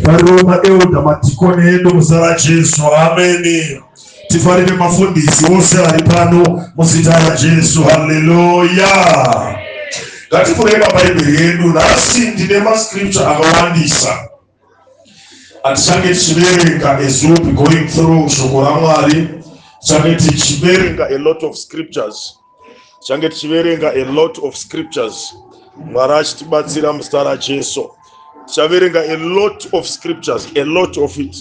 Faroma euda matikone edu muzara Jesu. Amen. Tifarire mafundisi wose ari pano muzita ra Jesu. Haleluya. Ngatifure maBhaibheri edu. Nhasi ndine mascripture akawandisa atichange tichiverenga as we be going through shoko raMwari. Tichange tichiverenga a lot of scriptures. Tichange tichiverenga a lot of scriptures. Mwari achitibatsira muzita ra Jesu. Tichaverenga a lot of scriptures, a lot of it.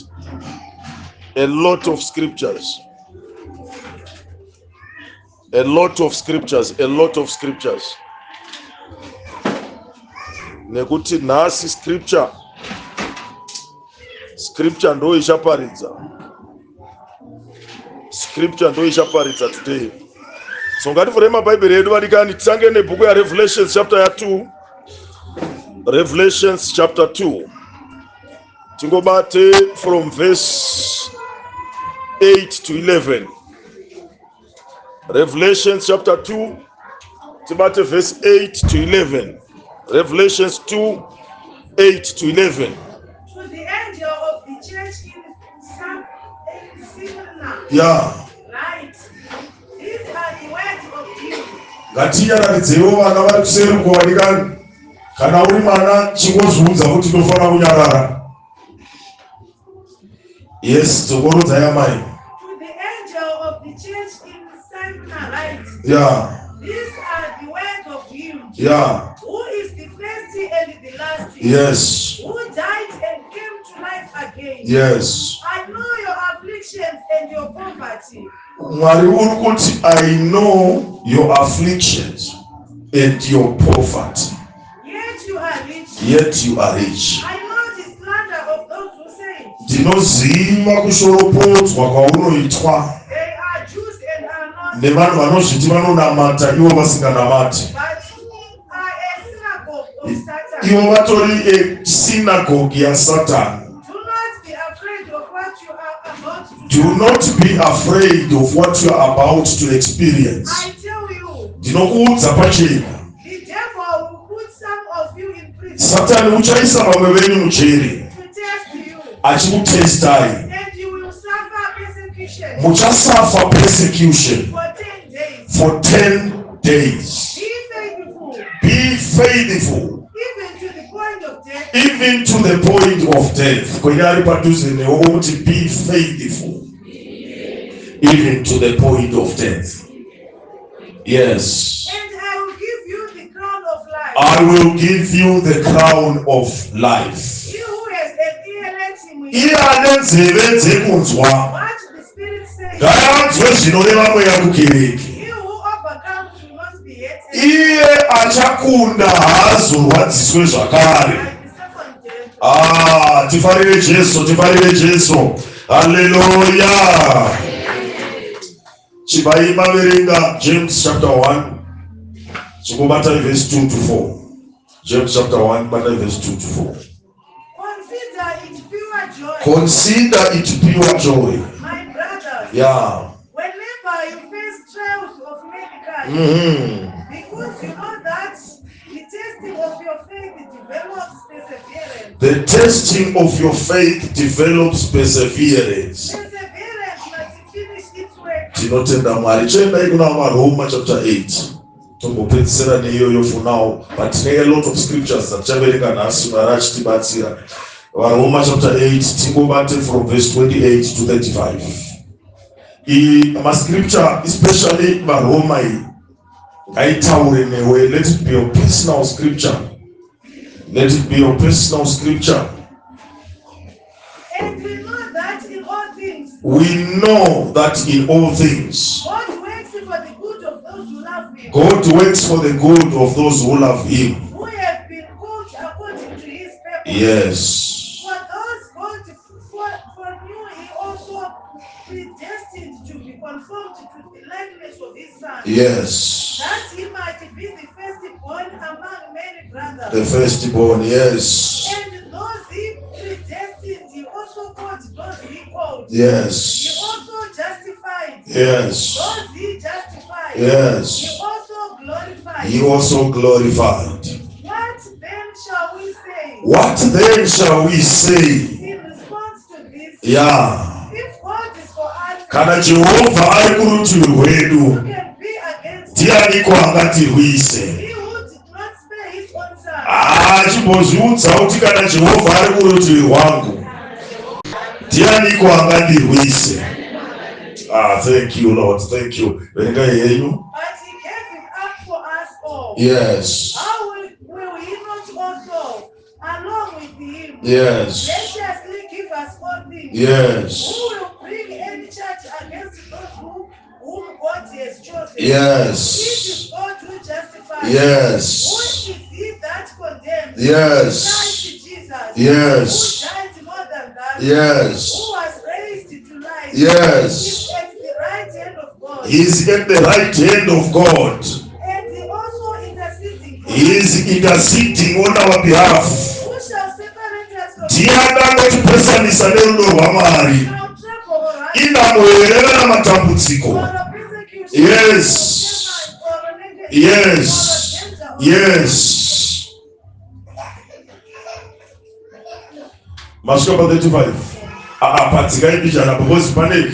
A lot of scriptures. A lot of scriptures, a lot of scriptures. Nekuti nhasi scripture ndo ichaparidza. Scripture ndo ichaparidza today. So ngatifure maBhaibheri edu vadikani, titange nebhuku yaRevelations chapter 2. Revelations chapter 2. Tingobate from verse 8 to 11. Revelations chapter 2. Tingobate verse 8 to 11. Revelations 2, 8 to 11. To the angel of the church in Smyrna. Yeah. Right. These are the words of him. Ngatiyaradzewo vana vari kuseri kuwanikani. Kana uri mwana chingozviudza kuti ndofana kunyarara. Yes, dzokorodza yamai. To the angel of the church in Smyrna, right? Yeah. These are the words of him. Yeah. Who is the first and the last? Yes. Who died and came to life again? Yes. I know your afflictions and your poverty. Mwari uri kuti I know your afflictions and your poverty. Yet you are rich. Yet you are rich. I know the slander of those who say Ndinoziva kushoropodzwa kwaunoitwa they are Jews and are not, nevanhu vanozviti vanonamata ivo vasinganamati. but are a synagogue of Satan. Ivo vatori esinagoge yaSatani. Do not be afraid of what you are about to Do not be afraid of what you are about to experience. experience. I tell you, Ndinokuudza pachena, the devil will put some of you in prison Satani uchaisa vamwe venyu mujeri to test you, achikutestai. and you will suffer persecution Muchasafa persecution for 10 for 10 days. days. Be faithful, Be faithful even to the point of death, even to the point of death. Kwenyari padhuze newo kuti be faithful even to the point of death. Yes. and I will give you the crown of life. I will give you the crown of life. He who has an ear, let him hear Iye ane nzeve dzekunzwa what the Spirit says. ngaanzwe zvinoreva mweya kukereke. He who overcomes will not be hated Iye achakunda haazorwadziswe zvakare. by the second death. Tifarire Jesu, tifarire Jesu. Hallelujah. Chibai maverenga James chapter 1. Chikobata verse 2 to 4. James chapter 1, bata verse 2 to 4. Consider it pure joy, Consider it pure joy. my brothers, Yeah. whenever you face trials of many kinds, because you know that the testing of your faith develops perseverance. The testing of your faith develops perseverance. Perseverance must finish its work, Tinotenda Mwari. Chendai kuna vaRoma chapter 8. Tombopedzisira neiyoyo for now, but tine a lot of scriptures dzatichaverenga nhasi. Mwari achitibatsira. VaRoma chapter 8 tingobate from verse 28 to 35. Mascripture, especially vaRoma iyi, ngaitaure newe. Let it be your personal scripture. Let it be your personal scripture. and we know that in all things We know that in all things God works for the good of those who love Him, God works for the good of those who love Him. who have been called according to His purpose. Yes. For those God foreknew, He also predestined to be conformed to the likeness of His Son, Yes. that He might be the firstborn among many brothers. The firstborn, yes. And those He predestined, He also called. Those He called, He Yes. also justified. Yes. Those He justified, He Yes. also glorified. He also glorified. What then shall we say? What then shall we say? In response to this, Yeah. if God is for us, Kana Jehova ari kurutivi rwedu, who can be against us? ndianiko angatirwise? He who did not spare his own son. Chimbozviudza kuti kana Jehova ari kurutivi rwangu, ndianiko angandirwise? Thank you, Lord. Thank you. Verenga yenyu. But he gave him up for us all. Yes. How will he not also, along with him, Yes. graciously give us all things? Yes. Who will bring any charge against those whom God has chosen? Yes. It is God who justifies. Yes. Who is he that condemns? Yes. Christ Jesus. Yes. Who died more than that? Yes. Who was raised to life? Yes. Is at the right hand of God. He is at the right hand of God. And he also interceding. He is interceding on our behalf. Who shall separate us from Ndiani anotipesanisa nerudo rwaMwari? our trouble or hardship, Inamuerera namatambudziko. or a persecution, Yes. or a negative, Yes. or a danger, or Yes. Mashuka 35. Patsikai bijana because pane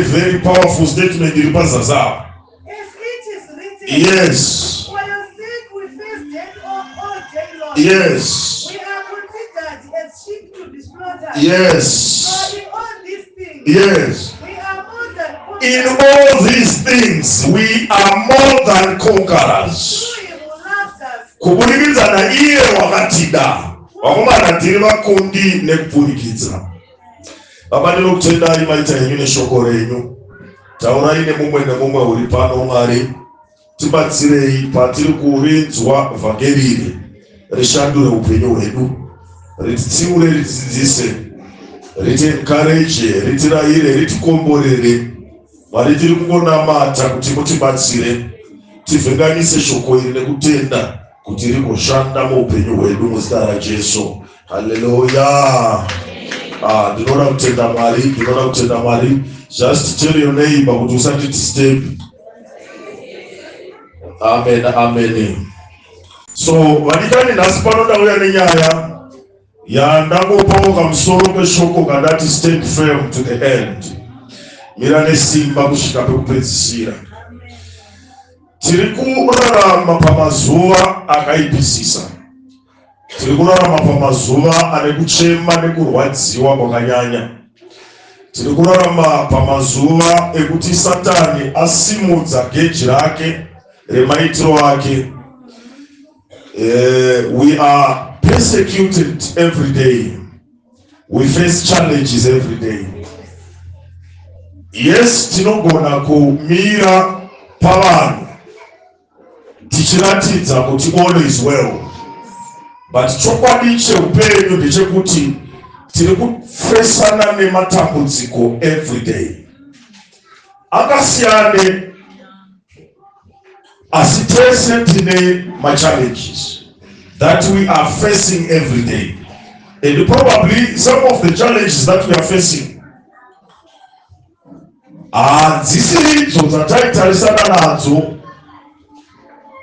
very powerful statement iri pazasa. as it is written, Yes. for your sake we face death all day long. Yes. We are considered as sheep to be slaughtered. Yes. So in all these things, Yes. we are more than In conquerors all these things we are more than conquerors. through him who loves us. Kubudikidza naiye wakatida. Wakomana tiri vakundi nekupurikidza. Baba ndinokutendai maita henyu neshoko renyu. Taurai nemumwe nemumwe uri pano Mwari. Tibatsirei patiri kurinzwa vhangeri rishandure upenyu hwedu. Rititsiure, ritidzidzise, riti encourage, ritirayire, ritikomborere. Mwari tiri kungonamata kuti mutibatsire. Tivhenganise shoko iri nekutenda kuti rikoshanda muupenyu hwedu muzita raJesu. Hallelujah. Ndinoda kutenda Mwari, ndinoda kutenda Mwari. Just tell your neighbor kuti usati step. Amen, amen. So vadikani nhasi panodauya nenyaya yandangopawo kamusoro kweshoko kandati stand firm to the end. Mira nesimba kusvika pekupedzisira. Tiri kurarama pamazuva akaipisisa. Tiri kurarama pamazuva ane kuchema nekurwadziwa kwakanyanya. Tiri kurarama pamazuva ekuti Satani asimudza geji rake remaitiro ake. We are persecuted every day. We face challenges every day. Yes, tinogona kumira pavanhu tichiratidza kuti all is well. But chokwadi cheupenyu ndechekuti tiri kufesana nematambudziko every day. Akasiyane asi tese tine challenges that we are facing every day. And probably some of the challenges that we are facing dzisidzo dzataitarisana nadzo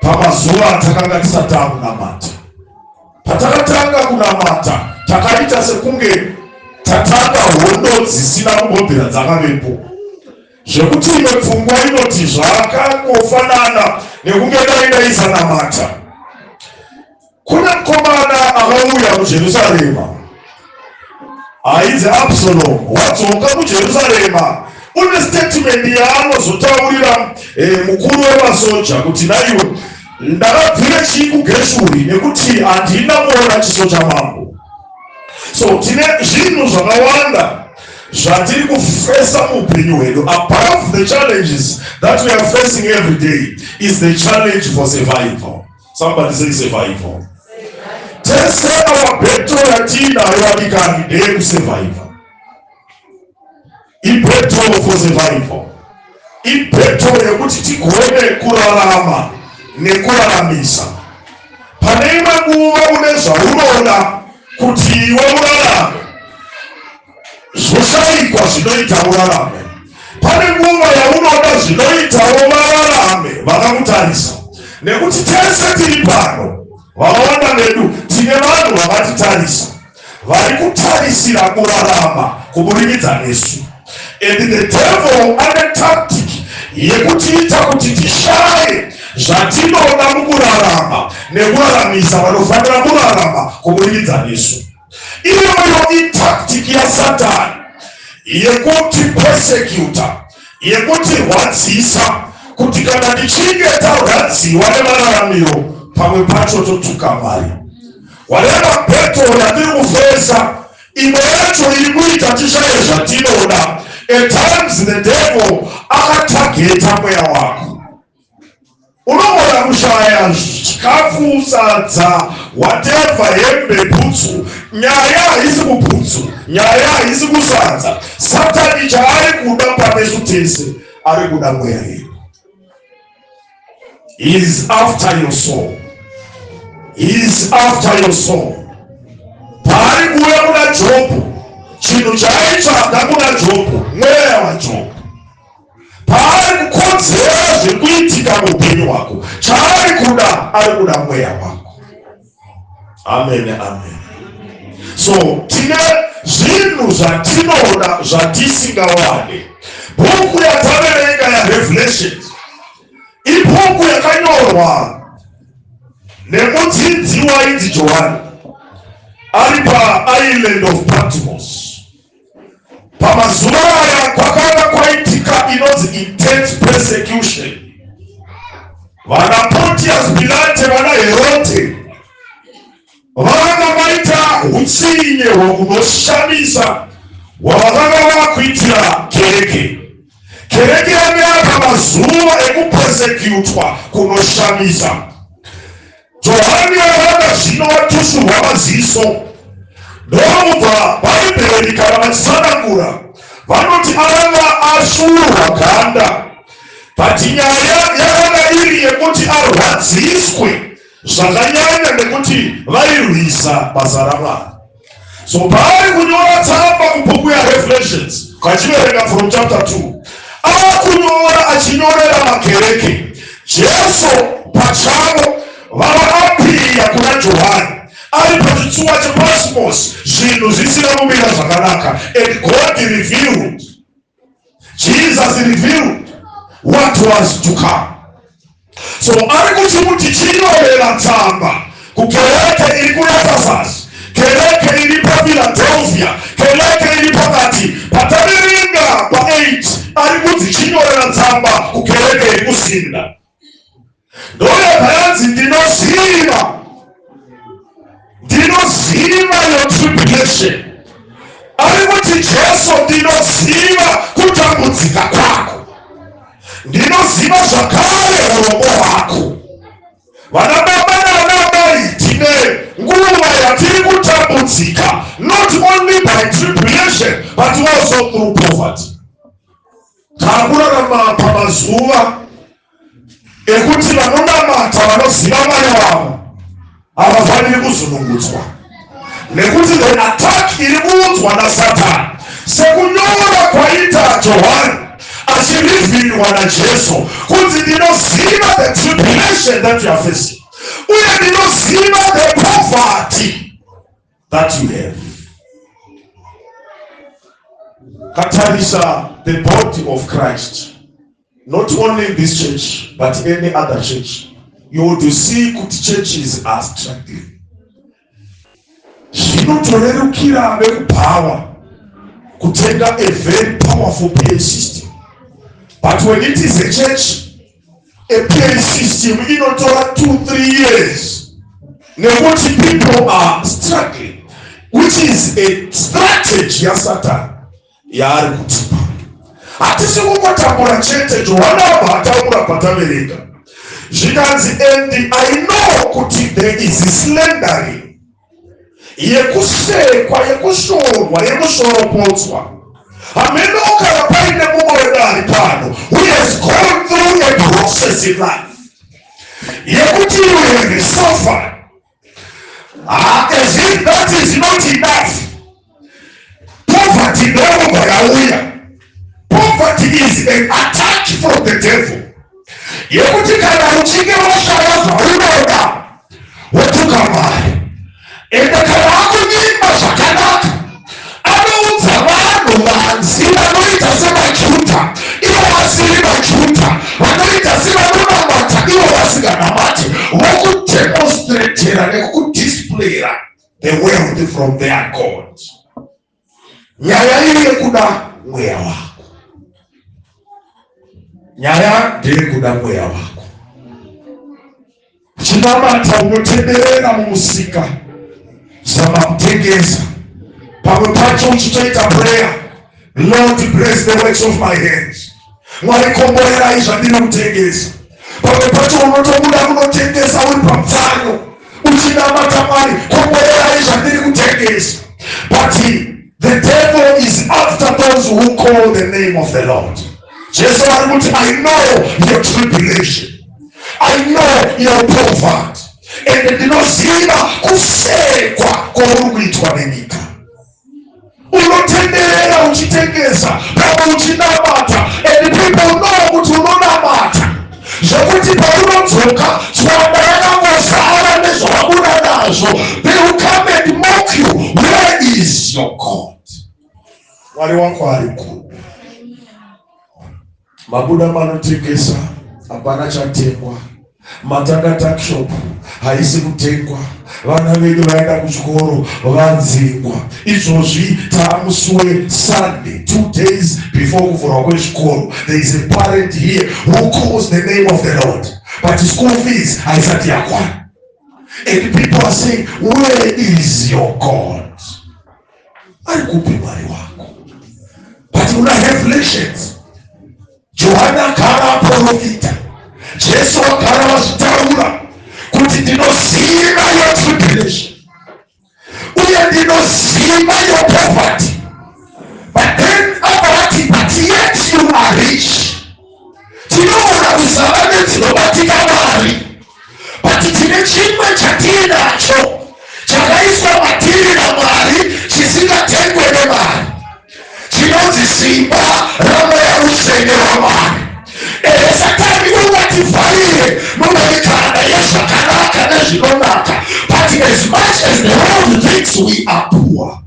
pamazuva atakanga tisati kunamata. Patakatanga kunamata takaita sekunge tatanga hondo dzisina kumbobvira dzakavepo, zvekuti imwe pfungwa inoti zvakangofanana nekunge daidaisanamata. Kuna mukomana akauya muJerusarema ainzi Absalom. Wadzoka muJerusarema une statement yaanozotaurira mukuru wemasoja kuti naiwe ndakabvira chii kuGeshuri nekuti handina kuona chiso chamambo. So tine zvinhu zvakawanda zvatiri kufesa muupenyu hwedu. Above the challenges that we are facing every day is the challenge for survival. Somebody say survival. Tese our battle yatinayo adikani ndeyekusurvival. Ibattle for survival. Ibattle yekuti tigone kurarama nekuraramisa. Pane imwe nguva une zvaunoda kuti iwe urarame, zvoshayikwa zvinoita urarame. Pane nguva yaunoda zvinoitawo vararame vakakutarisa. Nekuti tese tiri pano, vakawanda vedu tine vanhu vakatitarisa vari kutarisira kurarama kuburikidza nesu, and the devil ane tactic yekutiita kuti tishaye zvatinoda mukurarama nekuraramisa vanofanira kurarama kuburikidza nesu. Iyoyo itactic yaSatani yekuti persecutor, yekuti rwadzisa, kuti kana tichinge tarwadziwa nemararamiro pamwe pacho totuka Mwari. Whatever battle yatiri kufesa, imwe yacho iri kuita tishaye zvatinoda. At times the devil akatageta mweya wako. Unogona kushaya chikafu, sadza, whatever, hembe, bhutsu. Nyaya haisi kubhutsu, nyaya haisi kusadza. Satani chaari kuda panesu tese ari kuda mweya yedu. He is after your soul. He is after your soul. Paari kuuya kuna Jobu, chinhu chaitsvaga kuna Jobu mweya waJobu. Paari kukodzera zvekuitika muupenyu hwako, chaari kuda ari kuda mweya wako. Amen, amen. So tine zvinhu zvatinoda zvatisingawane. Bhuku yataverenga yaRevelations ibhuku yakanyorwa nemudzidzi wainzi Johani ari paisland of Patmos. Pamazuva aya kwakanga kwaitika inonzi intense persecution. Vana Pontius Pilate, vana Herode vakanga vaita utsinye hwekunoshamisa hwavakanga vakuitira kereke. Kereke yanga pamazuva ekupersekutwa kunoshamisa. Johani akanga zvino watusurwa maziso. Ndobva Bhaibheri kana vachitsanangura vanoti akanga ashurwa ganda, but nyaya yakanga iri yekuti arwadziswe zvakanyanya nekuti vairwisa basa raMwari. So paari kunyora tsamba kubhuku yaRevelations, kachiverenga from chapter 2, akunyora achinyorera makereke. Jesu pachavo vavaapiya kuna Johani ari pachitsuwa chePatmos, zvinhu zvisina kumira zvakanaka, and God revealed, Jesus revealed what was to come. So ari kuti chinyorera tsamba kukereke iri kuEfesasi, kereke iri paPhiladelphia, kereke iri pakati pataverenga pa8, ari kuti chinyorera tsamba kukereke iri kuSmyrna. Ndoyabva yanzi ndinoziva your tribulation. Ari kuti Jesu, ndinoziva kutambudzika kwako, ndinoziva zvakare urombo hwako. Vana baba navana, tine nguva yatiri kutambudzika, not only by tribulation but also through poverty. Takurarama pamazuva ekuti vanonamata vanoziva Mwari wavo havafaniri kuzunungutswa, nekuti the attack iri kuudzwa naSatani sekunyora kwaita Johani achirivhirwa naJesu kuti ndinoziva the tribulation that you are facing, uye ndinoziva the poverty that you have. Katarisa the body of Christ, not only in this church but any other church, you would see good churches are struggling. Zvinotorerukira vekupower kutenga a very powerful PA system, but when it is a church, a PA system inotora 2-3 years nekuti people are struggling, which is a strategy yaSatani yaari kutipa. Hatisi kungotambura chete. Johana vataura pataverenga zvikanzi, and I know kuti there is slandering, yekusekwa, yekushorwa, yekushoropodzwa. Hameno kana paine mumwe wedu ari pano who has gone through a process in life yekuti you have suffered, as if that is not enough. Poverty ndogo yauya. Poverty is an attack from the devil. Yekuti kana uchinge washaya zvaunoda wotuka Mwari, ende kana akunyimba zvakanaka anoudza vanhu vanzi vanoita semajuta ivo vasiri majuta, vanoita sevanonamata ivo vasinganamati, vokudemonstratera nekukudisiplayera the wealth from their God. Nyaya iri yekuda mweya wako, nyaya ndeyekuda mweya wako. Chinamata unotenderera mumusika samamutengesa, pamwe pacho uchitoita prayer, Lord bless the works of my hands, Mwari komborerai zvandiri kutengesa. Pamwe pacho unotobuda kunotengesa uri pamutano uchinamata Mwari, komborerai zvandiri kutengesa. But the devil is after those who call the name of the Lord. Jesus ari kuti, I know your tribulation, I know your poverty, and ndinoziva kusekwa kwauri kuitwa nenyika. Unotenderera uchitengesa pamwe uchinamata, and people know kuti unonamata, zvokuti paunodzoka tswanda yakangozara nezvawabuda nazvo. They will come and mock you. Where is your God? Mwari wako ari kupi? Mabuda manotengesa hapana chatengwa, matanga takshop haisi kutengwa, vana vedu vaenda kuchikoro vanzingwa. Izvozvi tamusi weSunday 2 days before kuvhurwa kwechikoro, there is a parent here who calls the name of the Lord, but school fees haisati yakwana. And people are saying, where is your God? Ari kupi Mwari wako? But una revelations. Johana akara aprofita, Jesu akara vazvitaura kuti ndinoziva your tribulation uye ndinoziva your poverty, but then abati, but yet you are rich. Tinoona kuzava nedzinobatika Mwari, but tine chimwe chatinacho chakaiswa matiri naMwari chisingatengwe nemari, chinonzi simba ramweya rusenge rwaMwari. Satani ungativharire mumamikanda yezvakanaka nezvinonaka, but as much as the world thinks we are poor,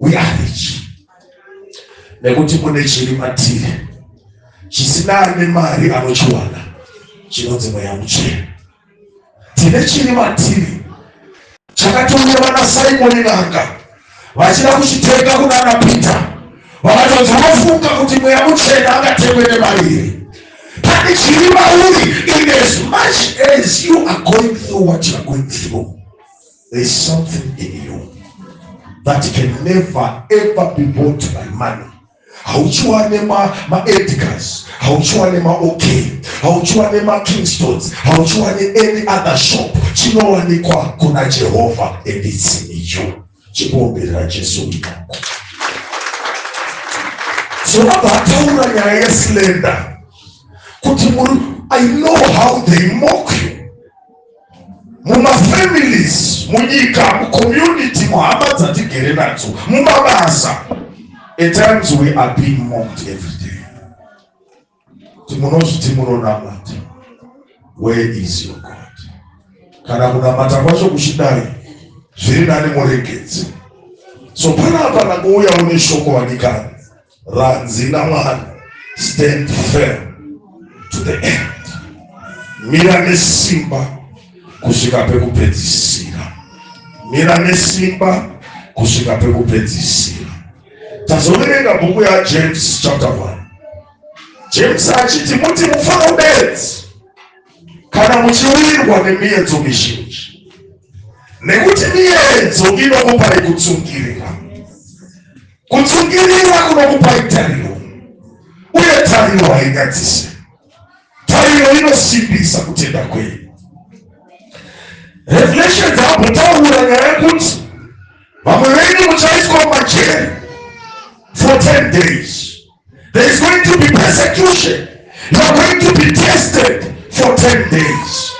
we are rich. Nekuti mune chiri matiri chisina ane mari anochiwana, chinonzi mweya muchena. Tine chiri matiri chakatoreva naSimoni n'anga vachida kuchitenga kunana Peter, vakatonzi vofunga kuti mweya muchena angatengwe nemariri. Pane chiri mauri, in as much as you are going through what you are going through, there is something in you that can never ever be bought by money. Hauchiwane ma Edgars, hauchiwane ma OK, hauchiwane ma Kingstons, hauchiwane any other shop. Chinowanikwa kuna Jehovah, and it's in you. Chibomberera Jesu wako. So abataura nyaya yeslenda kuti I know how they mock you. Muma families, munyika, mu community, muhama dzatigere nadzo, mumabasa. At times we are being mocked every day. Timunozviti munonamata. Where is your God? Kana kunamata kwacho kuchidai, zviri nani muregedze. So panapa nakuuya une shoko wanikani, ranzi naMwari, stand firm to the end. Mira nesimba kusvika pekupedzisira. Mira nesimba kusvika pekupedzisira. Tazoverenga bhuku yaJames chapter 1. James achiti muti mufaro bedzi kana muchiwirwa nemiedzo mizhinji, nekuti miedzo inokupai kutsungirira, kutsungirira kunokupai tariro, uye tariro hainyadzise. Tariro inosimbisa kutenda kwenyu. Revelation dzaabotaura nyaya yekuti vamwe venyu muchaiswa mumajeri for 10 days. There is going to be persecution. You are going to be tested for 10 days.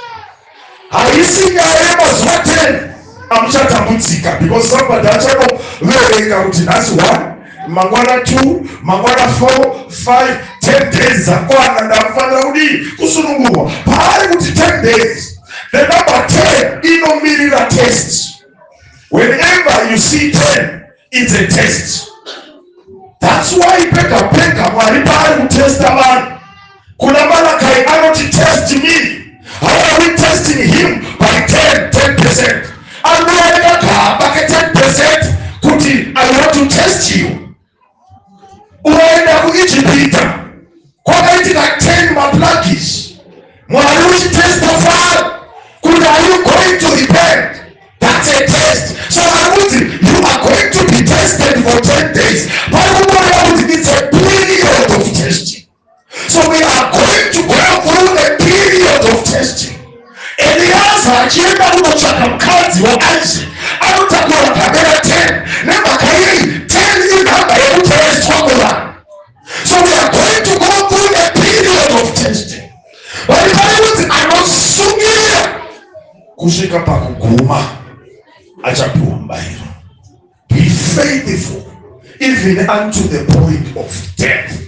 Haisi nyaya yemazuva 10 amuchatambudzika, because somebody achanoverenga kuti nhasi 1, mangwana 2, mangwana 4, 5, 10 days dzakwana, ndamufanira kudii kusunungurwa. Paari kuti 10 days, the number 10 inomirira test. Whenever you see 10, it's a test. That's why peka mwari pari kutesta man. Kuna Malachi anoti test me. How are we testing him? By 10%. And we are back 10%. Kuti, I want to test you. Unaenda kuijipita. Kwa kaiti na 10 maplakis. Mwari test of all. Could are you going to repent? That's a test. So you are going to be tested for 10 days. But it's a period of testing. So we are going to go through a period of testing. Eliasa akienda kutochaka mkazi wa Isaac, anatakuwa kamera 10. Namba kairi 10 ni namba ya kutest formula. So we are going to go through a period of testing. But the Bible anasumia kushika pa kuguma acha kuomba hilo. Be faithful even unto the point of death.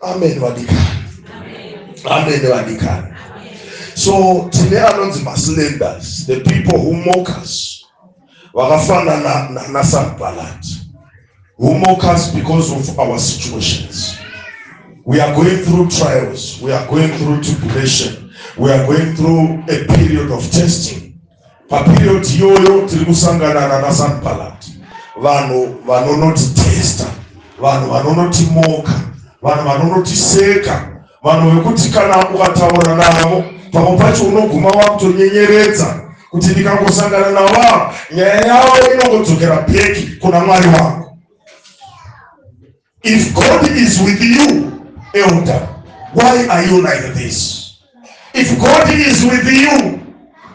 Amen wadikani. Amen wadikani. So today are the Muslims, the people who mock us. Wakafana na Sanballat, who mock us because of our situations. We are going through trials. We are going through tribulation. We are going through a period of testing. Pa period yoyo tilikusangana na Sanballat. Vano vanonoti testa. Vano vanonoti moka. Vano vanonoti seka. Vano vekuti kana ukataura navo pamwe pacho unoguma wakutonyenyeredza kuti ndikangosangana nawo nyaya yavo inongodzokera bheki kuna Mwari wako. If God is with you, elder, why are you like this? If God is with you,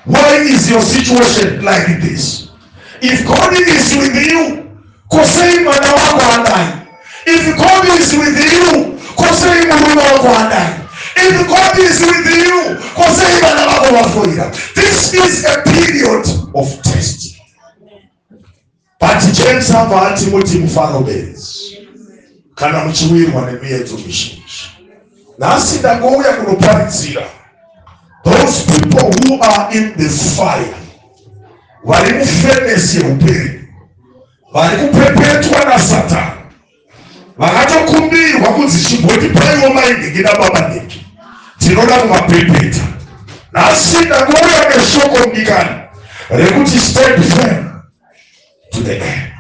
why is your situation like this? If God is with you, kosei mwana wako andai. If God is with you, kosei mume wako andai. If God is with you, kosei mwana wako wafoira. This is a period of testing. But James hapa Timothy mfano bezi kana mchiwirwa nemiedzo mizhinji. Nasi ndagouya kunoparidzira those people who are in the fire, vari mufenesi yeupenyu, vari kupepetwa naSatani, vakatokumbirwa kunzi chimbotipaiwo maindikida baba neki tinoda kumapepeta. Nasi ndagouya neshoko mdikani rekuti stand firm to the end.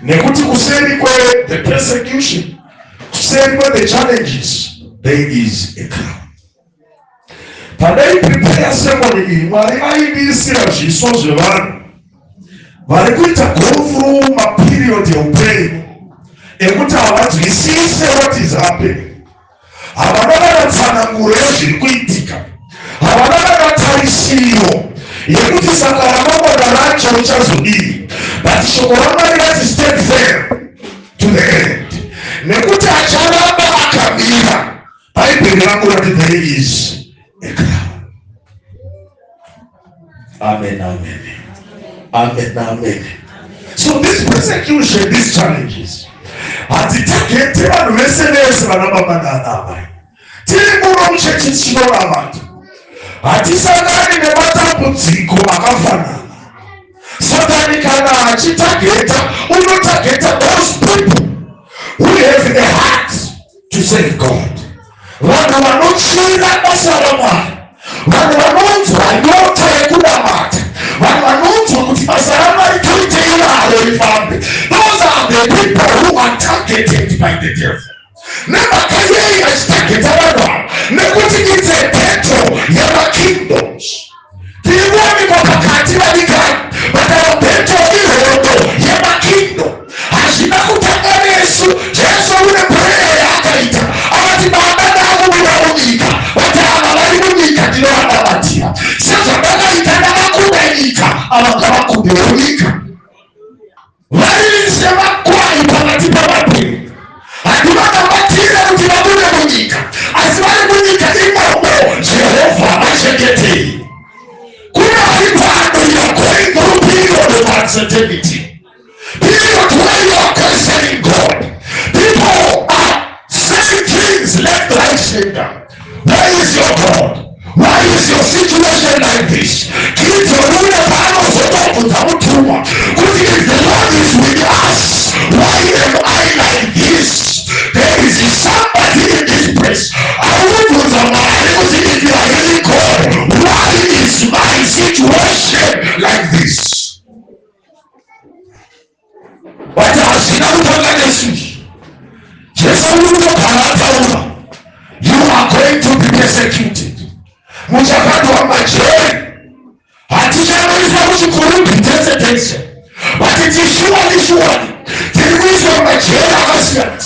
Nekuti kuseri kwe the persecution, kuseri kwe the challenges, there is a crown. Padai prepare ceremony iyi Mwari aibisira zviso zvevanhu vari kuita go through maperiod yeupenyu ekuti havanzwisise what is happening. Havana kana tsananguro yezviri kuitika. Havana kana tarisiro yekuti saka ramangwana racho richazodii. But shoko raMwari rati stand firm to the end. Nekuti acharamba akamira. Bhaibheri rangu rati there is a crown. Amen, amen. Amen, amen. So this persecution, these challenges, hadzitagete vanhu vese vese vanababa naanamai. Tiri muno muchechi chinoramba. Hatisangani nematambudziko akafanana. Satani kana achitageta, unotageta those people who have the heart to serve God. Vanhu vanochira basa raMwari, vanhu vanonzwa nyota yekunamata, vanhu vanonzwa kuti basa raMwari toite iraro rifambe. Those are the people who are targeted by the devil. Nemakayei achitageta vanhu ava nekuti it's a battle yemakingdoms. Tiriwanikwa pakati vanikani, but our battle ihondo yemakingdom. Hazvina kutanga nesu. Jesu une prayer yaakaita akati baba ndakubuda munyika, vati ava vari munyika ndinovabatira. Sezvandakaita ndakakuda nyika, ava ngavakudewo nyika. Vari sevakwai pakati pavapenyu. Handivanabatira kuti vabude munyika, asi vari munyika imomo Jehovha vachengetei. Kuna vari pano you are going through period of uncertainty, period where you are questioning God. People are saying things left, right, center. Where is your God? Why is your situation like this? Kids are doing a panel for Yesu. Yesu ulipokaratauma, you are going to be persecuted. Mchakato wa majeri hatijaweza kushukuru bitese but it is surely tilizwa majeri hasiati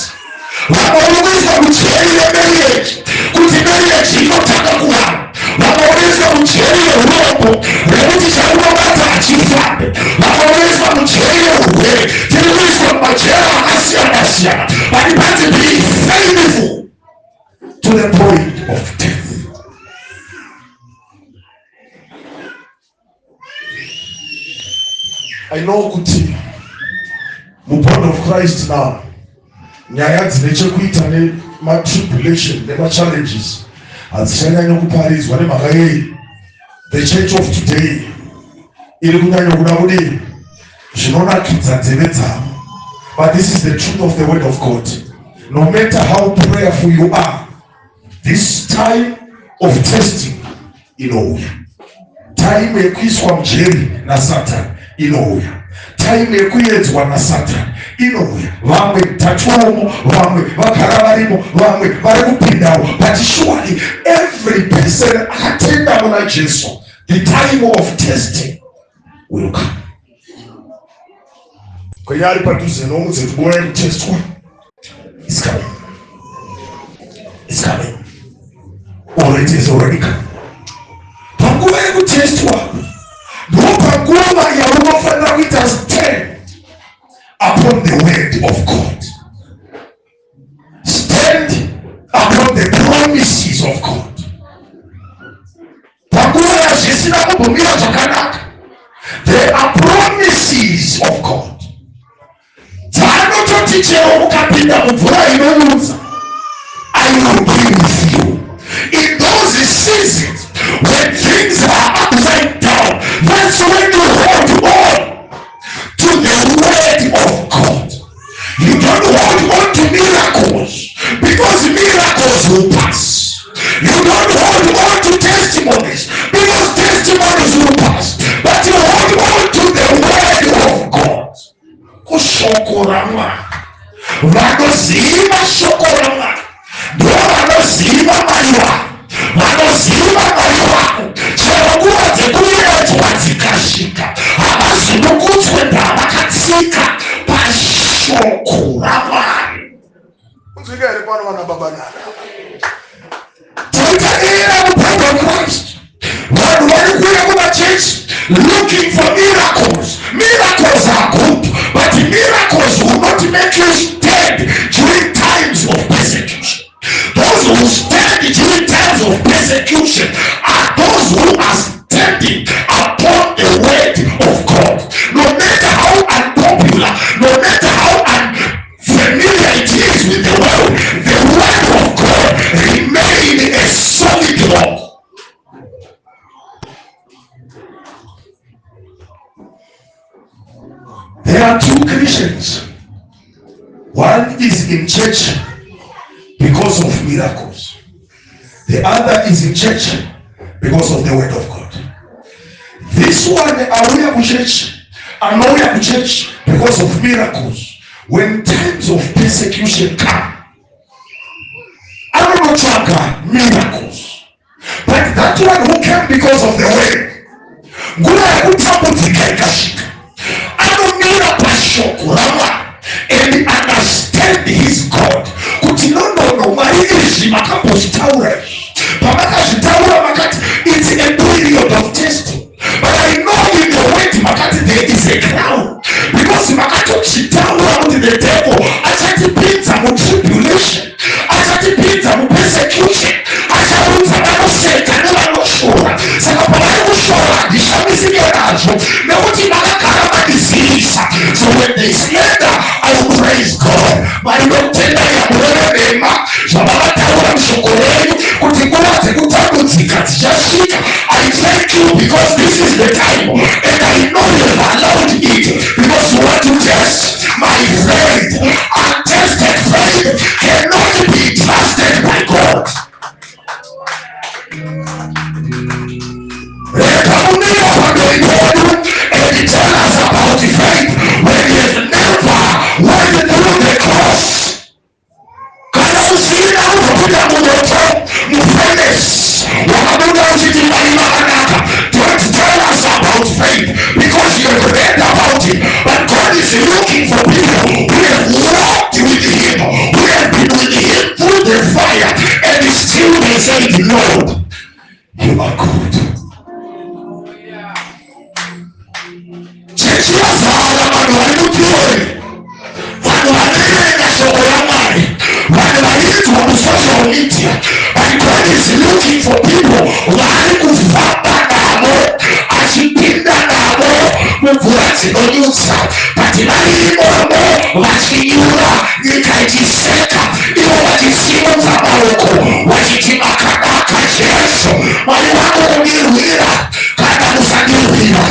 wanaulizwa mcheri ya marriage marriage inotaka kuwa wanaulizwa mcheri ya uongo reutisha uongo achifande wanaulizwa mcheri ya uwe tilizwa majeri hasiati but it has to be faithful to the point of death. I know kuti mu body of Christ now nyaya dzinechekuita nematribulation nemachallenges hadzichanyanya kuparizwa nemhaka yei the church of today iri kunyanya kuda kudini zvinonakidza nzeve dzavo. But this is the truth of the word of God. No matter how prayerful you are, this time of testing inouya, time yekuiswa mjeri na Satan inouya, time yekuedzwa na Satan inouya. Vamwe tatuomo, vamwe vagara varimo, vamwe vari kupindawo, but surely every person akatenda muna Jesu, the time of testing will come. Kwenye ari padhuze nomudze tibone kutestwa, it's coming, it's coming, or it is already come. Panguva yekutestwa ndopanguva yaunofanira kuita stand upon the word of God, stand upon the promises of God. Panguva yazvisina kubvumira zvakanaka, there are promises of God. Dzaanototi chero mukapinda mumvura inoyudza, I will be with you. In those seasons when things are upside down, that's when you hold on to the word of God. You don't hold on to miracles, because miracles will pass. You don't hold on to testimonies, because testimonies will pass. But you hold on to the word of God. Kushoko ramwa vanoziva shoko ramwa ndo vanoziva Mwari wako, vanoziva Mwari wako. Chero nguva dzekuyedzwa dzikasvika, havazonokutswe ndavakatsika pashoko raMwari. Unzwika here pano vana baba nana, taitarira mubody of Christ, vanhu vari kuuya kumachechi looking for miracles. Miracles are good, but miracles will not make you stand during times of persecution. Those who stand during times of persecution are those who are standing upon the word of God. No matter how unpopular, no matter how unfamiliar it is with the word of God remains a solid rock. There are two Christians. One is in church because of miracles. The other is in church because of the word of God. This one auya kuchurch, anouya kuchurch because of miracles. When times of persecution come, anonotsvaga miracles. But that one who came because of the word, nguva yekutambudzika ikasvika, anomira pashoko raMwari and understand his God. Kuti no, Mwari izvi makambozvitaura izvi, pamakazvitaura makati it's a period of testing, but I know in the word makati there is a crown, because makatochitaura kuti the devil achatipinza mutribulation, achatipinza mupersecution, achaudza vanoseka nevanoshora. Saka pavari kushora handishamisike nazvo, nekuti makagara mandizivisa. So when they slander, I will praise God. Marinotenda yamurevema zvavakataura mushoko renyu kuti nguva dzekutambudzika dzichasvika. I thank you because this is the time, and I know you have allowed it because you want to test my faith. Untested faith cannot be trusted by God. And tell us about the faith when he has never went through the cross. story. Vanhu vanoenda shoko raMwari, vanhu vanoitwa musocial media, and God is looking for people vari kufamba navo, achipinda navo mumvura dzinonyusa, but vari imomo vachinyura, nyika ichiseka, ivo vachisimudza maoko vachiti makanaka Jesu. Mwari wangu kundirwira kana musandirwira,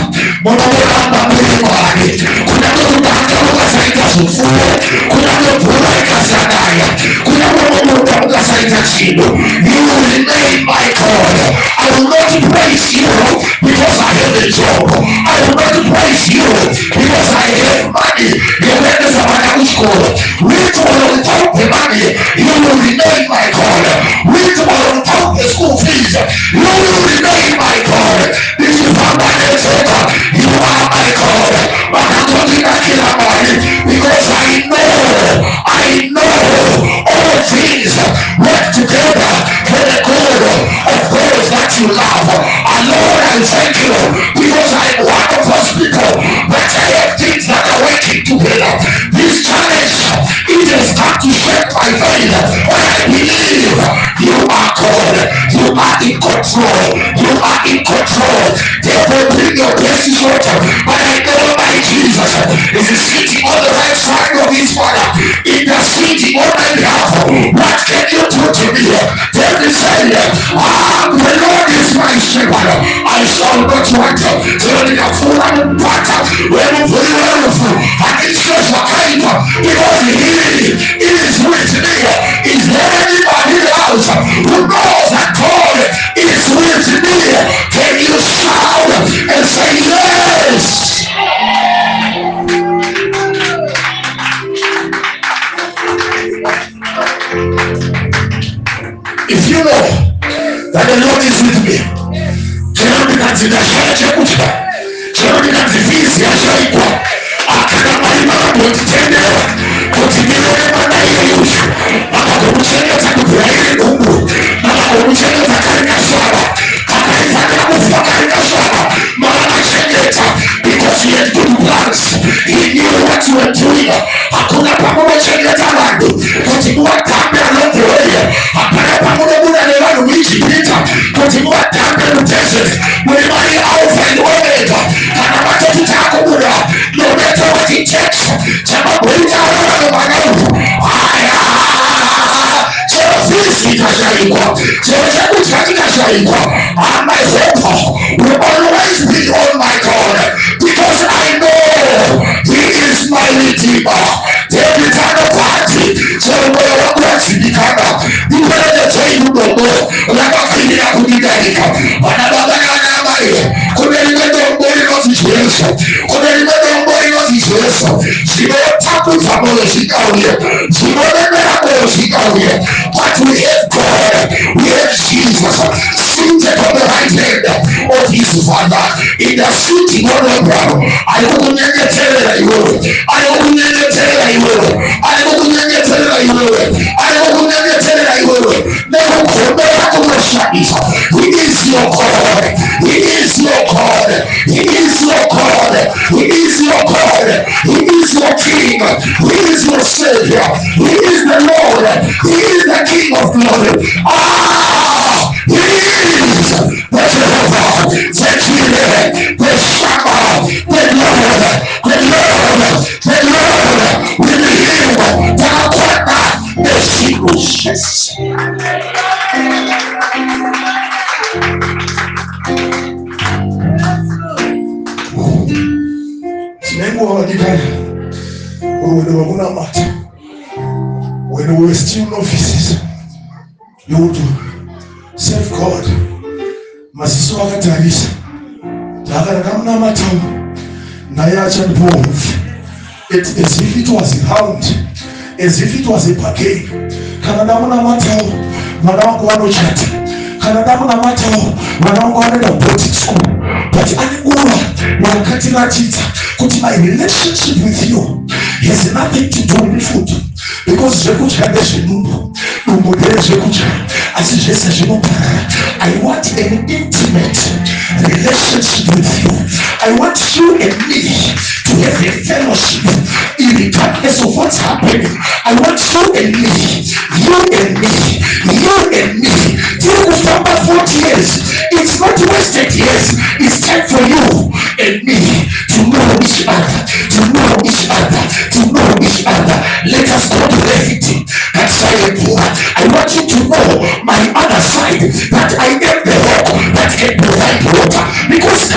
munoramba muri Mwari. Kunyange rudanga rukasaita zvipfuwo, kunyange mvura ikasanaya, kunyange mumunda mukasaita chinhu, you will remain my God. I will not praise you because I have a job. I will not praise you because I have money. Yekuendesa vana kuchikoro. With or without the money, you will remain my God. With or without the school fees, you will remain my God. This is how my name said, you are my God. Because I know all things work together for the good of those that you love. And Lord, I thank you because I am one of those people that I have things that are working together. This challenge, it has come to shake my faith, but I believe you are God. You are in control. You are in control. Therefore, bring your best short, but I know my Jesus is sitting on the right side of his Father, interceding on my behalf. What can you do to me? Tell me, say, the Lord is my shepherd. I shall not want. Tell me, because he is with me. Is there anybody else who knows that God is with me? Can you shout and say yes? If you know that the Lord is with me, because he had good plans. He knew what you were doing. Hakuna pamoja cheneta vandu kuti muvatambe along the way. Hapana pamoja muda nevanu michipita kuti muvatambe mudesert. Muri vari Alpha and Omega. Kana vatopita kubuda, no matter what it takes. Chamabwita avana vanhu. Chero fisi ikashaikwa, chero chekudya chikashaikwa, my hope will always be on my God, because I know he is my redeemer. Every time of party, chero moyo wangu wachibikana, niweleze chei mdogo, lakafinira kudigarika, wanababa na wanamai, kumelimendo mbori nozi Jesu, kumelimendo mbori nozi Jesu, zimetaku za moyo shikauye, zimonembera moyo shikauye, but we have God, we have Jesus, seated on the right hand of his Father, in the sitting on the ground. Alikukunyenyetelea iwewe, alikukunyenyetelea iwewe, alikukunyenyetelea iwewe, alikukunyenyetelea iwewe, nekukumbea kumeshabisa. He is your God, he is your God, he is your God, he is your God, he is your King, he is your Savior, he is the Lord, he is the King of glory. He is the Jehovah, the Jireh, the Shammah, the Lord will heal the sicknesses. When we were still novices, you would serve God. Masiso akatarisha takaraka matau naye achandibomvu, as if it was a hound, as if it was a bargain. Kana ndamuna matau mwana wangu wanochata, kana ndamuna matau mwana wangu wanoenda boarding school, but aniguva wakatiratidza kuti my relationship with you has nothing to do with food, because zvekudya ndezvenumbu, umugereze kuja azijeza zimupara. I want an intimate relationship with you. I want you and me to have a fellowship in the darkness of what's happening. I want you and me, you and me, you and me. Till we come back 40 years, it's not wasted years. It's time for you and me to know each other, to know each other, to know each other. Let us go to Levity. That's I want you to know my other side, that I am the rock that can provide water. Because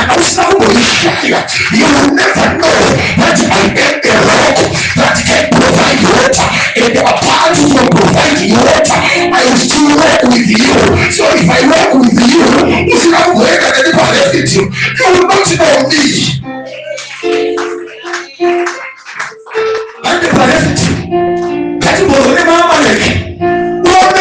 you will never know that I am the rock that can provide water. And apart from providing water, I will still work with you. So if I work with you, if you have work and anybody with you, you will not know me. And the benefit. That you will remember me. But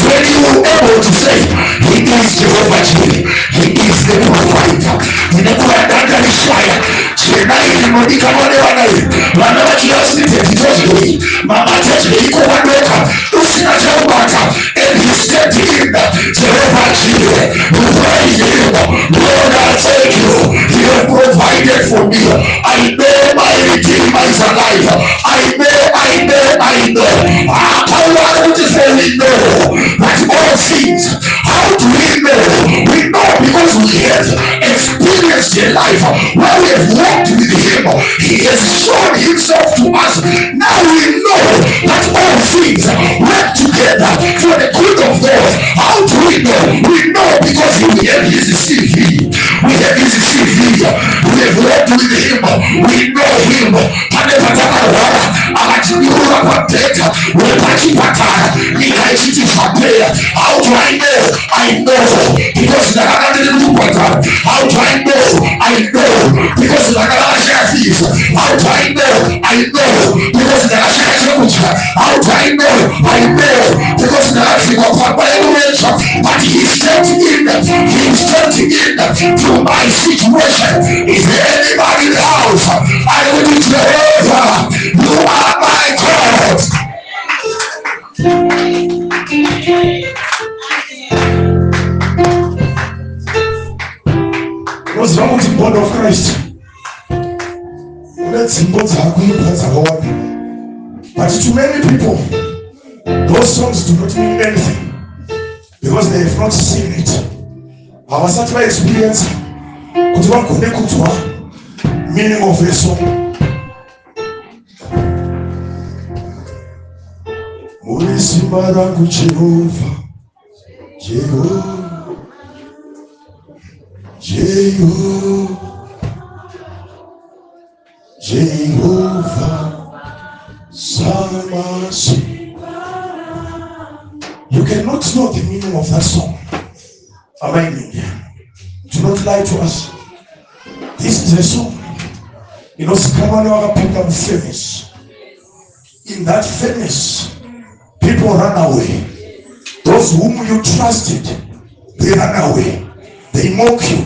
when you are able to say, He is Jehovah Jireh, He is the provider. And He stepped in, Jehovah Jireh, who praise Him. Lord, I thank you. You have provided for me. I know my Redeemer is alive. I know. How do we know that all things? How do we know? We know because we have experienced a life where we have walked with Him. He has shown Himself to us. Now we know that all things work together for the good of God. How do we know? We know because we have His CV. We have His CV. We have walked with Him. We know Him. How do I know? I know because the how do I know? I know because the how do I know? I know because the how do I know? I know because the but He stepped in. He stepped in to my situation. Is there anybody in the house? I will be Jehovah. You are my God. What's wrong with the body of Christ? Let's impose our but to many people, those songs do not mean anything because they have not seen it. Our certain experience meaning of a song. Mulisimbarangu Jehovah, Jehovah, Samasi. You cannot know the meaning of that song. Am I in? Do not lie to us. This is a song. You know, Sikamano become famous. In that famous, people run away. Those whom you trusted, they run away. They mock you.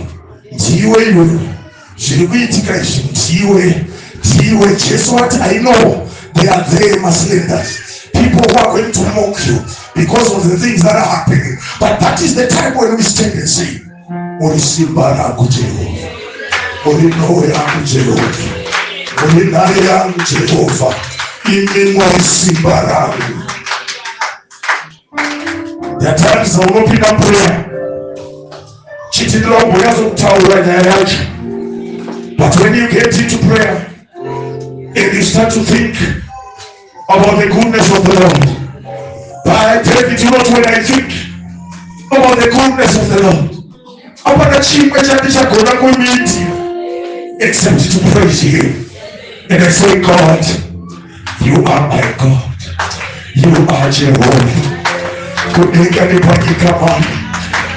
Guess what? I know they are there, Muslims. People who are going to mock you because of the things that are happening. But that is the time when we stand and say, Orisimbara Jehovah. Orinoe Jehovah. Orinaya Jehovah. Orisimbara. There are times I will open up prayer. But when you get into prayer and you start to think about the goodness of the Lord, but I tell you not when I think about the goodness of the Lord, except to praise Him. And I say, God, you are my God. You are Jehovah.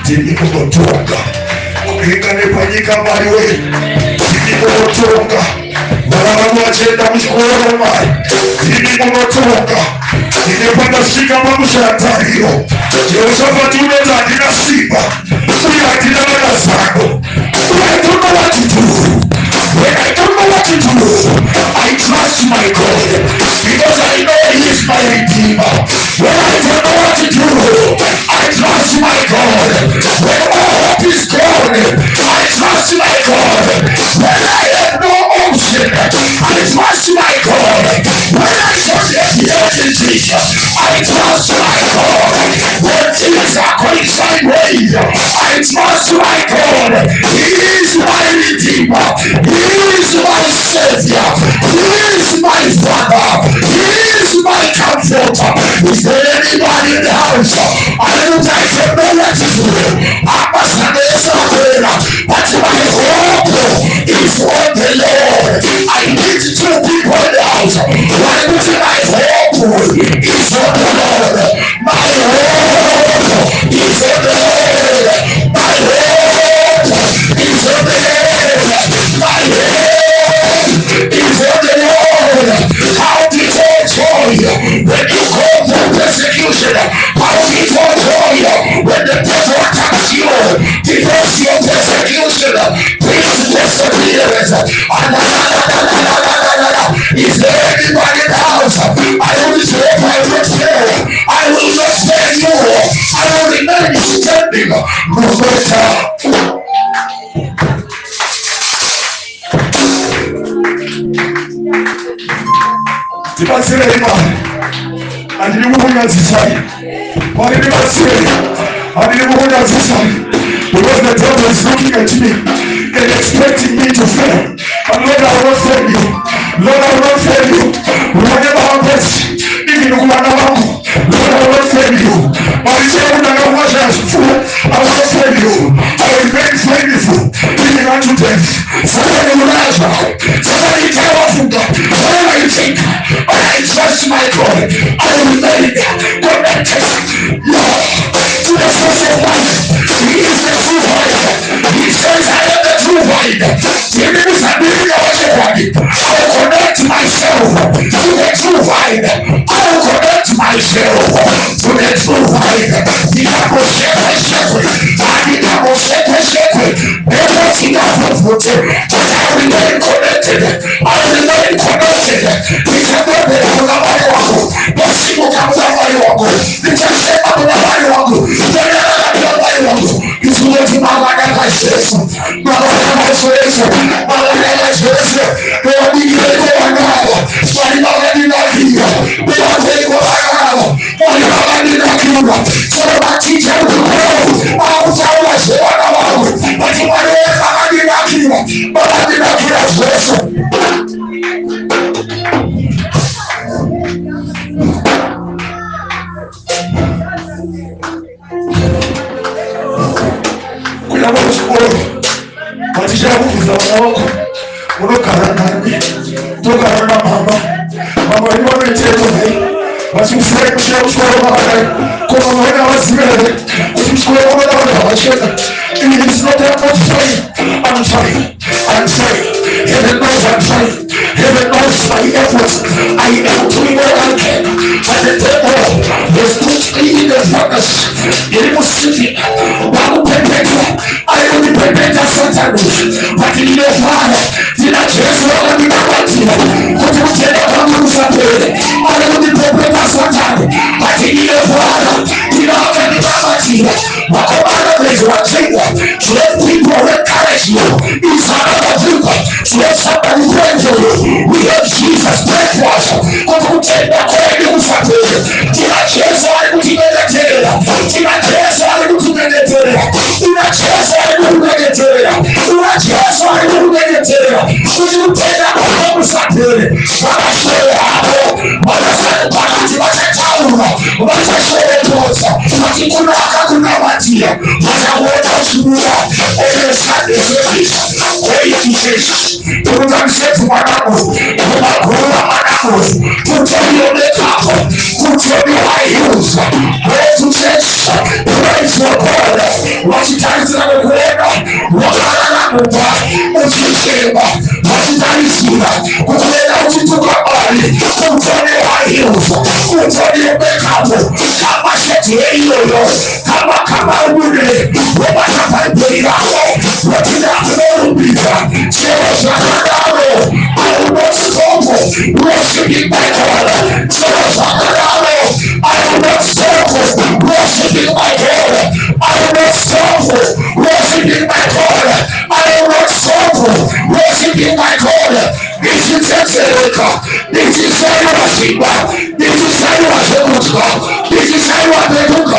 Tilikumotonga kulinganepanyika maliwe tilikumotonga barabara wachenda mshikoro mai tilikumotonga nilipanda shika mamushatahiro Jehoshaphat uneza dina simba uya dina wala zango my God, because I know He is my Redeemer. When I don't know what to do, I trust my God. When all hope is gone, I trust my God. When I have no option, I trust my God. When I don't have the urgency, I trust my God. When things are going sideways, I trust my God. He is my Redeemer. He is my Savior. He is my Father. He is my Comforter. Is there anybody in the house? I don't know what to do. I must have this prayer, but my hope is on the Lord. I need two people in the house. Why would my hope is on the Lord? My hope is on the Lord. My hope is on the Lord. My hope is on the Lord. How did you joy when you go through persecution? How did you joy when the devil attacks you? Because your persecution brings perseverance. Is there anybody in the house? I will say I will fail. I will not fail you. I will remain standing no matter. Tibasirema andilimuhunya zisai walibasire andilimuhunya zisai because the devil is looking at me and expecting me to fail. But Lord, I will not fail you. Lord, I will not fail you. Whatever happens, even kumana wangu, Lord, I will not fail you. Walisema unanawasha I will not fail you. I will remain faithful even unto death. Somebody will rise up. Somebody tell us whatever you think. But I trust my God. I will remain connected, Lord, to the source of life. He is the true vine. He says I am the true vine. I will connect myself to the true vine. I will connect myself to the true vine. Everything I have put in, but I remain connected. I remain connected. Nitabebe kunamari wako. Basimu kamudamari wako. Nitasema kunamari wako. Kunamari wako. Isuleti magana Yesu. Magana Yesu. Magana Yesu. Kwa nini wanao? Swali magani na hiyo. Bila kwa wanao. Swali magani na hiyo. Swali matija uko. Au sawa shewana wao. Bati wale magani na hiyo. Magani na hiyo Yesu. Kuna mshukuru katika nguvu za wako unokarana tokarana mama ni mwana yetu hai basi ufanye kushukuru baba kwa mwana wasimele kushukuru baba wacheza. It is not about trying. I'm trying. Heaven knows I'm trying. Heaven knows my efforts. I am doing what I can. But the devil has put me in the furnace. Ilimusiti wakupendeza. Alipendeza Satan. Lakini ile fara zinachezwa na watu. Kututenda kama msafiri. Alipendeza Satan. Lakini ile fara inaangalia wakobana is watching. To let people encourage you. It's another thing. To let somebody pray for you. We have Jesus pray for us. Kututenda kweli msafiri. Tunacheza alikutumeletera. Tunacheza alikutumeletera. Tunacheza alikutumeletera. Tunacheza alikutumeletera. Kututenda kweli msafiri. Wanashere hapo. Wanashere wanashere wakikuna wakakuna watia watawota ushubuha omesadezekisha oitisesha turugamsefu mwanangu umakura mwanangu kutonionekako kutoniwaiuza otusesha praise your God wachitarizira kukuenda wakalalamuba ukishema wachitarizira kukuenda uchituka bali kutoniwaiuza kutoniomekako kama sheti hiyo kama ule wapata Biblia yako I will not stumble, worshiping my God. I will not stumble, worshiping my God. I will not stumble, worshiping my God. I will not stumble, worshiping my God. This is America. This is Simba. This is Simba. This is Simba.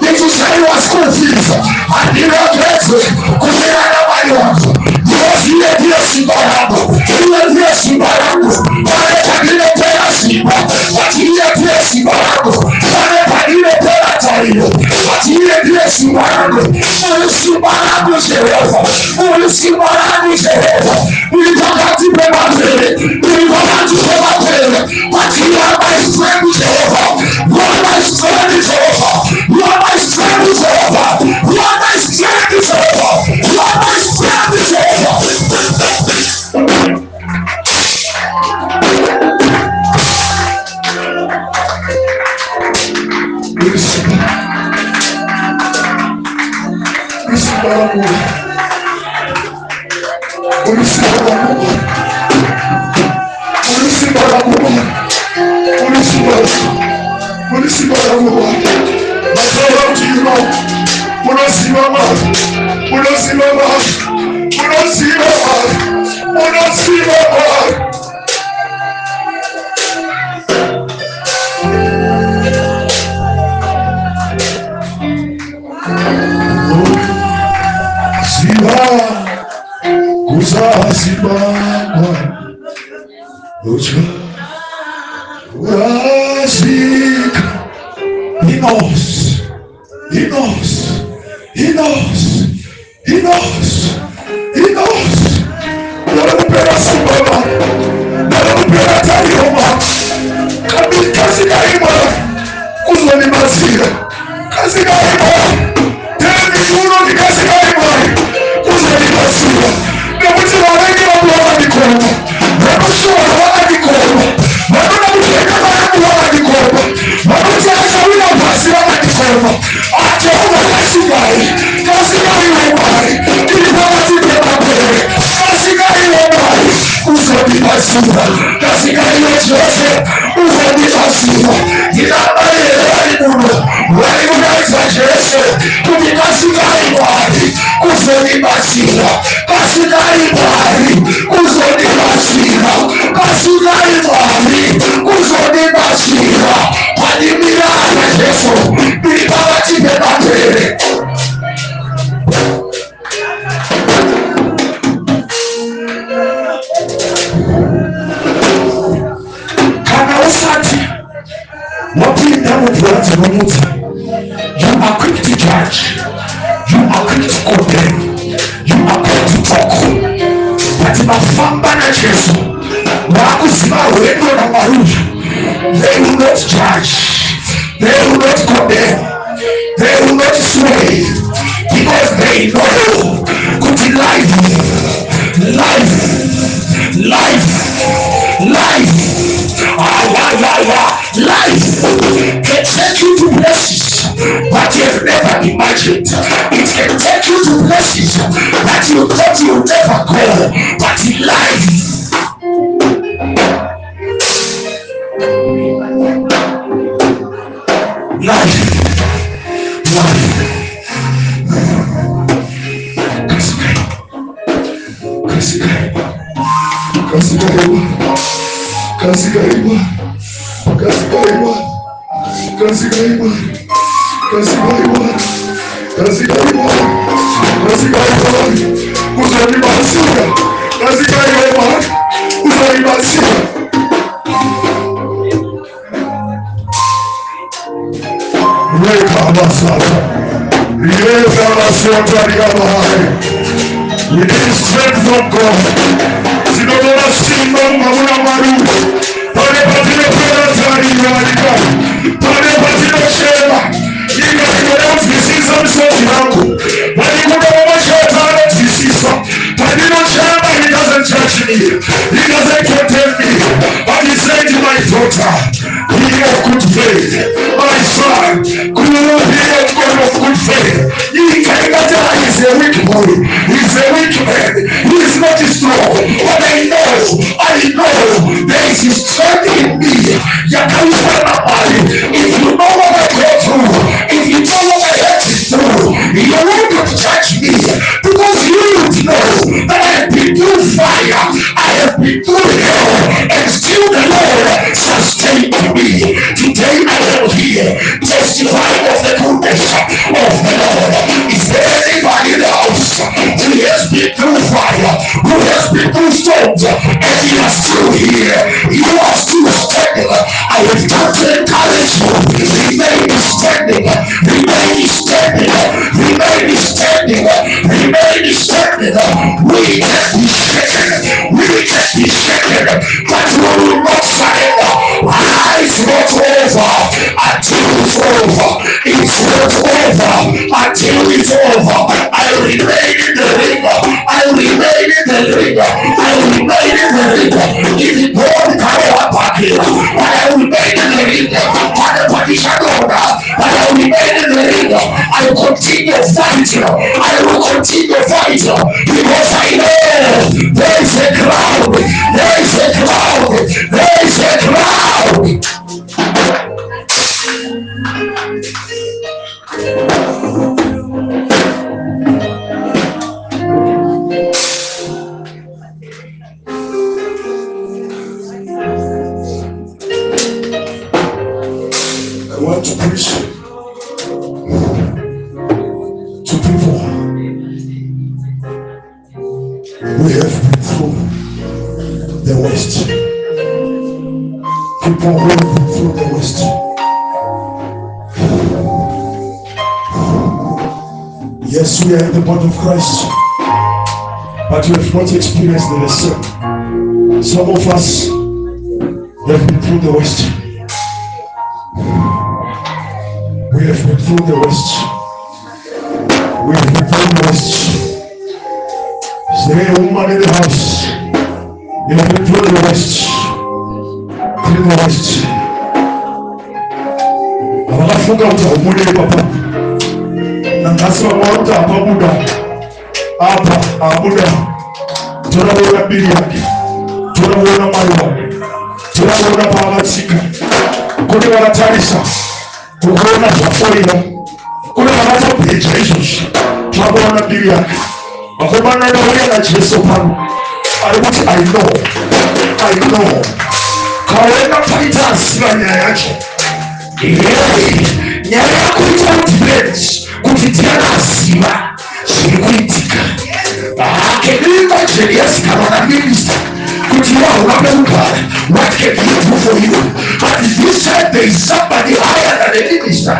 This is Simba school fees. I did not get it. Kushirana mali wangu. Niwazie dia Simba yangu. Niwazie Simba yangu. Wale kadile pera Simba. Watilie dia Simba yangu. Wale kadile pera tayo. Watilie dia Simba yangu. Uli Simba yangu Jehova. Uli Simba yangu Jehova. Uli wakati pema pele. Uli wakati pema pele. Watilie my strength Jehova. You are my strength Jehova. You are my strength Jehova. You are my strength Jehova. You are my strength Jehova. He knows. He knows. He knows. He knows. He knows. Narakupenda Simba. Narakupenda Tayoma. Kazi kaima. Kuzoni mazira. Kazi kaima. Tena kuno ni kazi kaima. Kuzoni mazira. Namuti wanenge wa mikono. Namushwa wa mikono. Namuti msheka wa mikono. Namuti akawina basi wa mikono. Jehova kasigai. Kasigai wemai. Kilipawati pepapere. Kasigai wemai. Uzoni mazira. Kasigai wechose. Uzoni mazira. Inambaye walimuno. Walimunaisa Jesu. Kasigai wali. Uzoni mazira. Kasigai wali. Uzoni mazira. Kasigai wali. Uzoni mazira. Adimira na Jesu. Bilipawati pepapere. Kana usati. Wapinda mtuwati wamuti. You are quick to judge. You are quick to condemn. You are quick to talk. But mafamba na Jesu. Wakuzima wendo na maruja. They will not judge. They will not condemn. They will not sway. Because they know good life. Life. Life. Life. Life can take you to places that you have never imagined. It can take you to places that you thought you would never go. But in life, we need strength from God. Sinodora Simba Mamuna Maru. Pare patino pera tari yalika. Pare patino shema. Ina kuna mfisisa mshoki yangu. Bali kuna mashata mfisisa. Patino shema, he doesn't judge me. He doesn't condemn me. But he said to my daughter, be of good faith. My son, be of good faith. He cannot die, he's a weak boy. He's who has been through storms, and you are still here. You are still standing. I have come to encourage you. Remain standing. Remain standing. Remain standing. Remain standing. We can be shaken. We can be shaken. But we will not surrender. It's not over until it's over. It's not over until it's over. I remain in the ring. I remain in the ring. I remain in the ring. Even though the power back here, but I remain in the ring. For the position order, but I remain in the ring. I will continue fighting. I will continue fighting because I know there is a cloud. There is a cloud. There is a cloud. I want to preach to people who have been through the West. People who have been through the West. Yes, we are in the body of Christ, but we have not experienced the same. Some of us have been through the West. We have been through the West. We have been through the West. Is there a woman in the house? You have been through the West. Through the West. Abakafunga utahumule papa. Na ngasi wamauta hapa muda. Hapa muda. Tunaona bili yake. Tunaona maruwa. Tunaona pavatsika. Kuni wanatarisha. Kuona zvaforino kune vakatobheja izvozvi zvakaona mbiri yake vakomana nauya najesu pano ari kuti I know kaona paita aziva nyaya yacho nyaya yakuita kudipends kuti ndiana aziva zviri kuitika keneimajeriasikanona minista kuti wahuna pekugara. What can he do for you? But if you said there is somebody higher than the minister,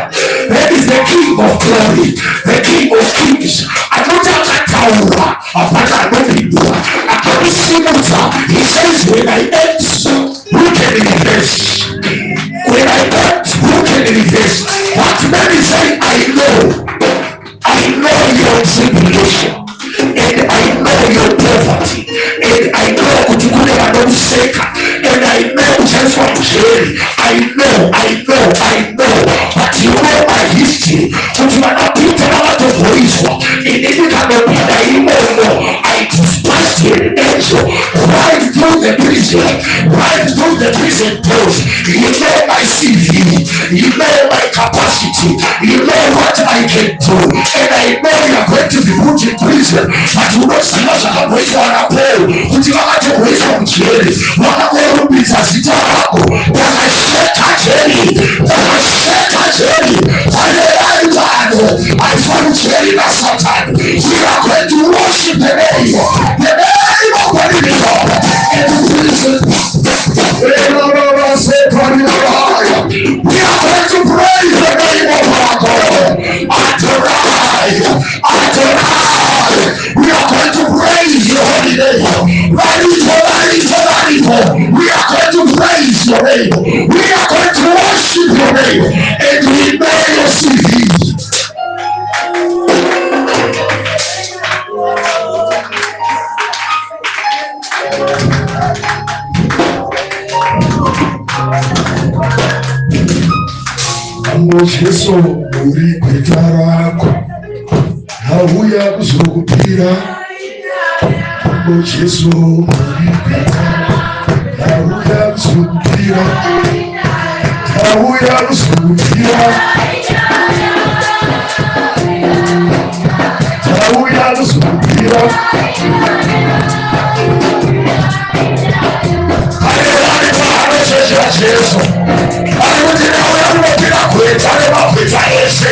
that is the King of glory, the King of kings. Anotakataura apana anopindura akamusimudza. He says when I end, who can reverse? When I end, who can reverse? But many say I know your tribulation, and I know your poverty, and I know kuti kune vanomuseka, and I know uchaiswa mujeri. I know, but you know my history, kuti vanapita navatogoiswa inini kanopinda imomo. I dispatched an angel right through the prison doors. You know my CV, you know my capacity, you know what I can do, and I know you are going to be put in prison. But you know zvakagoitwa naPaul kuti vakatogoiswa mujeri, vakakorumidza zita rako, vakasheka jeri panerai vanhu vaiswa mujeri naSatani. We are going to worship the name of God in prison. We are going to praise the name of our God. Adonai. We are going to praise your holy name. We are going to praise your name. We are going to worship your name. And we may your CV. Jesu muri gweta rako hauya kuzokupira. Jesu muri gweta hauya kuzokupira. Hauya kuzokupira. Hauya kuzokupira. Jesu kuti nauya kunopira gweta remagweta eshe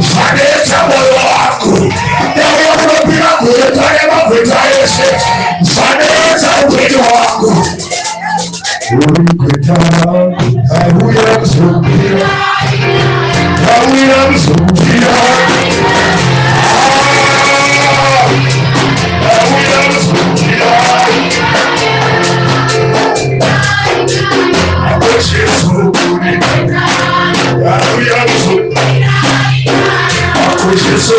zvanetsa moyo wako. Nauya kunopira gweta remagweta Vanessa ukweli wangu ulikweta hauya mzukia hauya mzukia hauya mzukia Yesu ulikweta hauya mzukia Yesu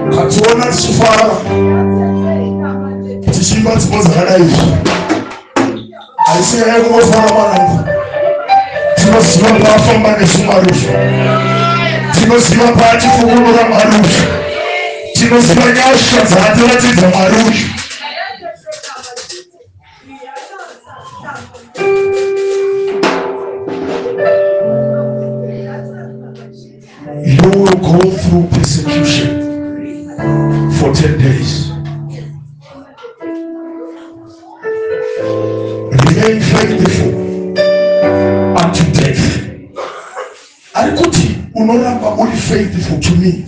katuona sifara tishimba tsipo zakadai aisiyayekungofana mana tinoziva paafamba nesumarusha tinoziva paatifukunura marusha tinoziva nyasha dzaatoratidza marusha you will go through persecution for 10 days. Remain faithful unto death. Alikuti unoramba uli faithful to me.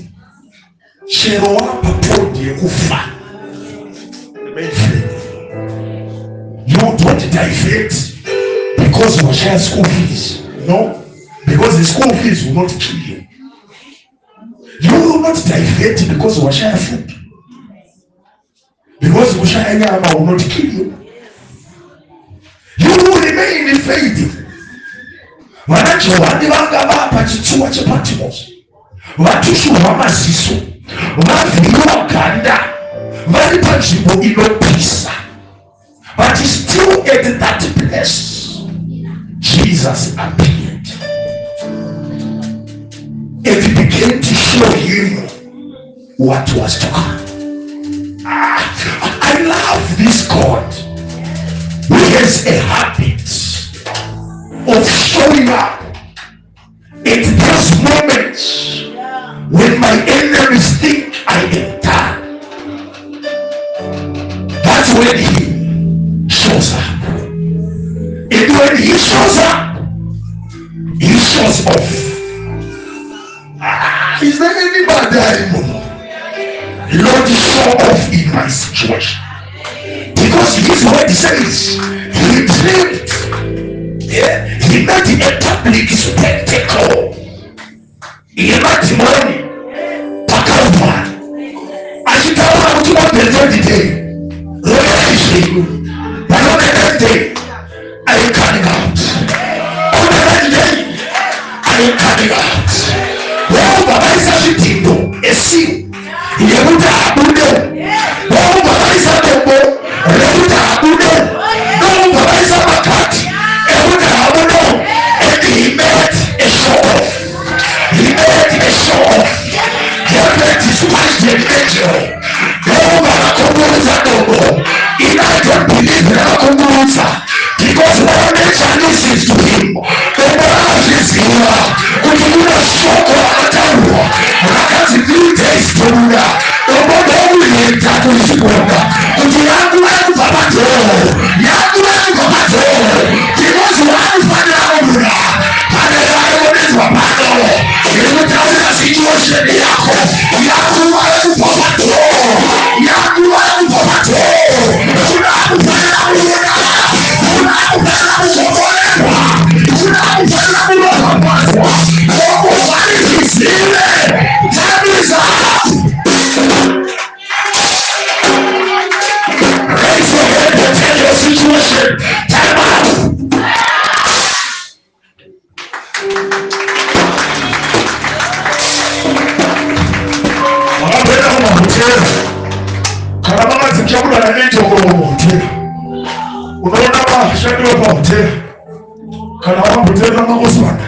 Chero wapa podi kufa. Remain faithful. You don't divert because you share school fees. No, because the school fees will not kill you. You will not divert because you share food. Because you share nyama will not kill you. You will remain in faith. Wanacho wani wanga bapa chituwa cha Patmos. Watushu wamaziso. Waviwa kanda. Walipa jibo ilopisa. But still at that place, Jesus appeared. It began to show him what was to come. I love this God who has a habit of showing up at those moments when my enemies think I am done. That's when he shows up. And when he shows up, he shows off. Is there anybody anymore? Lord, show off in my situation. Because his word says he dreamed. Yeah, he made a public spectacle. He made money. Pakaupa. Ashikawa utuwa the day. But on that day, I am coming out. On that day, I am coming out. Well, Baba is a shitting, a sin. Yehuda Abude. Well, Baba is a temple. Yehuda Abude. No, Baba is a Makati. Yehuda Abude. And he made a show off. He made a show off. He made his wife the angel. Well, Baba Kobuza Dogo. And I don't believe in Kobuza. Because all nature listens to him. The world is here. Kujuna shoko ataruwa. Rakati vita historia. hotela kana mama zikyabula nanenjogolo mu hotela unaona bashandi wa hotela kana wambuteza makosibanda